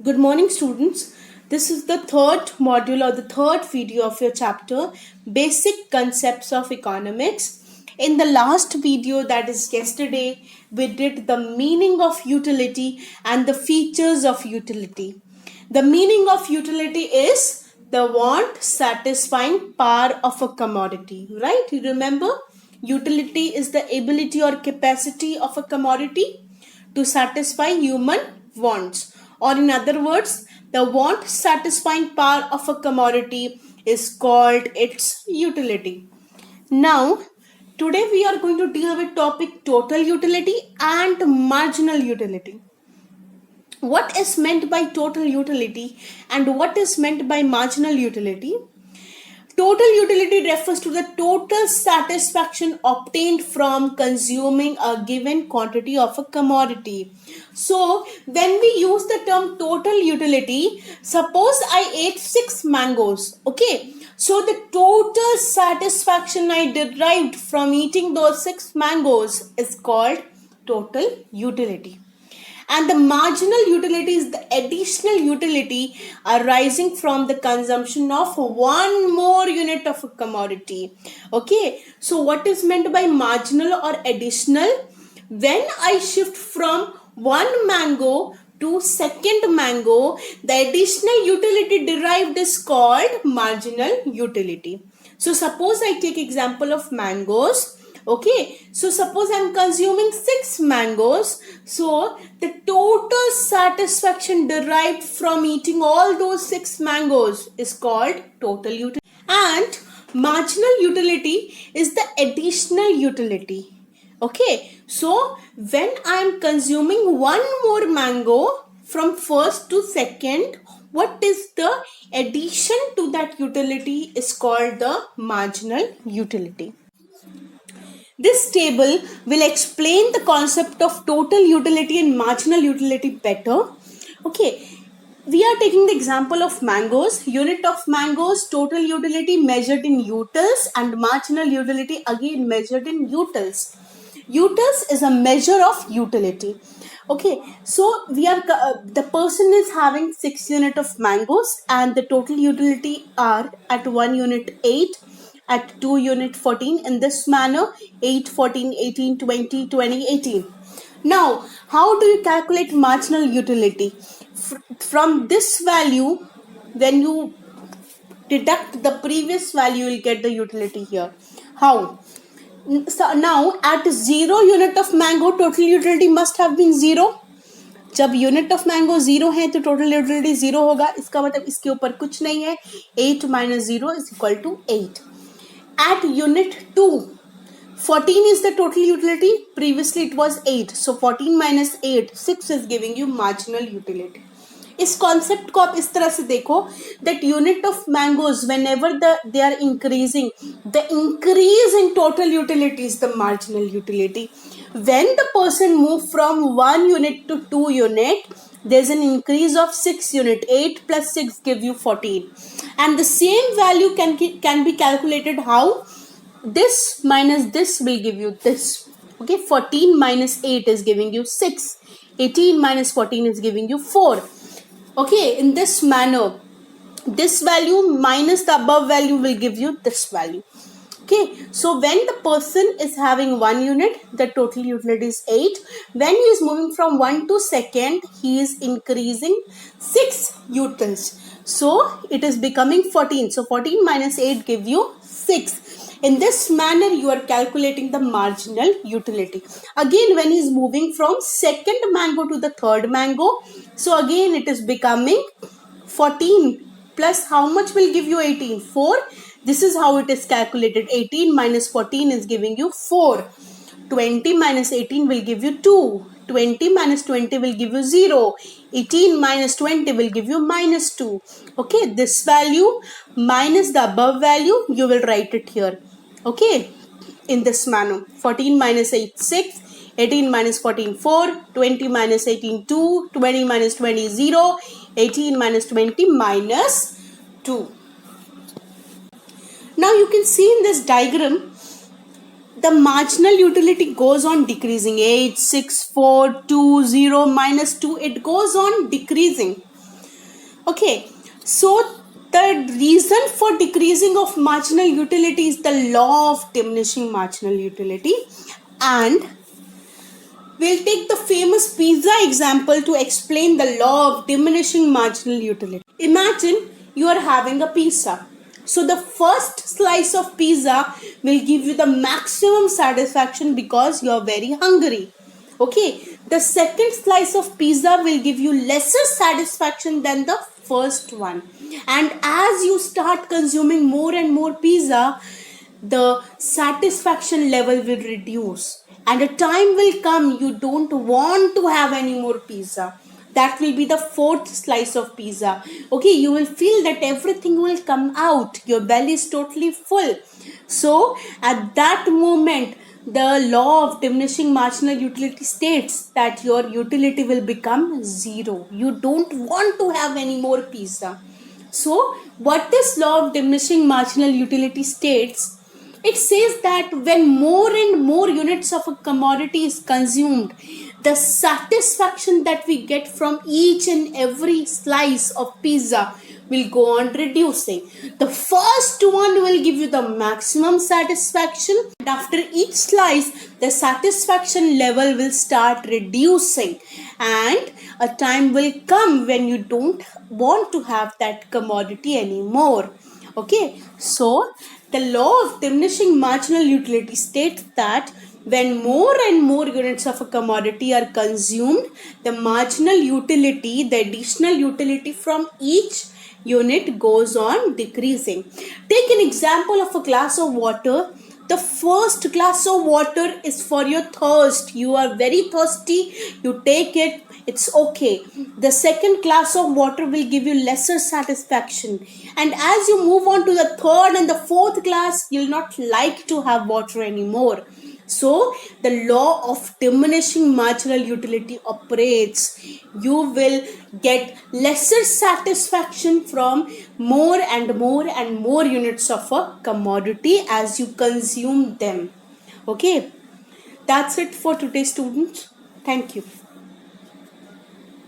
Good morning, students. This is the third module or the third video of your chapter, Basic Concepts of Economics. In the last video, that is yesterday, we did the meaning of utility and the features of utility. The meaning of utility is the want satisfying power of a commodity, right? You remember? Utility is the ability or capacity of a commodity to satisfy human wants, or in other words, the want satisfying power of a commodity is called its utility. Now today we are going to deal with topic total utility and marginal utility. What is meant by total utility and what is meant by marginal utility? Total utility refers to the total satisfaction obtained from consuming a given quantity of a commodity. So, when we use the term total utility, suppose I ate 6 mangoes, okay? So, the total satisfaction I derived from eating those 6 mangoes is called total utility. And the marginal utility is the additional utility arising from the consumption of one more unit of a commodity. Okay, so what is meant by marginal or additional? When I shift from one mango to second mango, the additional utility derived is called marginal utility. So suppose I take example of mangoes. Okay, so suppose I'm consuming 6 mangoes. So the total satisfaction derived from eating all those 6 mangoes is called total utility. And marginal utility is the additional utility. Okay, so when I'm consuming one more mango from first to second, what is the addition to that utility is called the marginal utility. This table will explain the concept of total utility and marginal utility better. Okay, we are taking the example of mangoes. Unit of mangoes, total utility measured in utils and marginal utility again measured in utils. Utils is a measure of utility. Okay, so we are the person is having 6 unit of mangoes and the total utility are at 1 unit 8, at 2 unit 14. In this manner, 8, 14, 18, 20, 20, 18. Now, how do you calculate marginal utility? From this value, when you deduct the previous value, you will get the utility here. How? So now, at 0 unit of mango, total utility must have been 0. जब unit of mango 0 है तो total utility 0 होगा. इसका मतलब इसके ऊपर कुछ नहीं है. 8 minus 0 is equal to 8. At unit 2, 14 is the total utility. Previously it was 8. So 14 minus 8, 6 is giving you marginal utility. इस कॉन्सेप्ट को आप इस तरह से देखो that unit of mangoes whenever they are increasing, the increase in total utility is the marginal utility. When the person move from 1 unit to 2 unit, there's an increase of 6 unit. 8 plus 6 give you 14. And the same value can be calculated how? This minus this will give you this. Okay, 14 minus 8 is giving you 6. 18 minus 14 is giving you 4. Okay, in this manner, this value minus the above value will give you this value. Okay, so when the person is having 1 unit, the total utility is 8. When he is moving from 1 to second, he is increasing 6 utils. So it is becoming 14. So 14 minus 8 give you 6. In this manner, you are calculating the marginal utility. Again, when he is moving from second mango to the third mango, so again it is becoming 14 plus how much will give you 18? 4. This is how it is calculated. 18 minus 14 is giving you 4. 20 minus 18 will give you 2. 20 minus 20 will give you 0. 18 minus 20 will give you minus 2. Okay, this value minus the above value, you will write it here. Okay, in this manner. 14 minus 8, 6. 18 minus 14, 4. 20 minus 18, 2. 20 minus 20, 0. 18 minus 20 minus 2. Now you can see in this diagram, the marginal utility goes on decreasing. 8, 6, 4, 2, 0, minus 2. It goes on decreasing. Okay, so the reason for decreasing of marginal utility is the law of diminishing marginal utility, and we'll take the famous pizza example to explain the law of diminishing marginal utility. Imagine you are having a pizza. So the first slice of pizza will give you the maximum satisfaction because you are very hungry. Okay, the second slice of pizza will give you lesser satisfaction than the first one. And as you start consuming more and more pizza, the satisfaction level will reduce, and a time will come you don't want to have any more pizza. That will be the fourth slice of pizza. Okay, you will feel that everything will come out, your belly is totally full. So at that moment, the law of diminishing marginal utility states that your utility will become zero. You don't want to have any more pizza. So what this law of diminishing marginal utility states, it says that when more and more units of a commodity is consumed, the satisfaction that we get from each and every slice of pizza will go on reducing. The first one will give you the maximum satisfaction, and after each slice, the satisfaction level will start reducing, and a time will come when you don't want to have that commodity anymore. Okay, so the law of diminishing marginal utility states that when more and more units of a commodity are consumed, the marginal utility, the additional utility from each unit goes on decreasing. Take an example of a glass of water. The first glass of water is for your thirst. You are very thirsty, you take it, it's okay. The second glass of water will give you lesser satisfaction, and as you move on to the third and the fourth glass, you'll not like to have water anymore. So the law of diminishing marginal utility operates. You will get lesser satisfaction from more and more and more units of a commodity as you consume them. Okay, that's it for today, students. Thank you.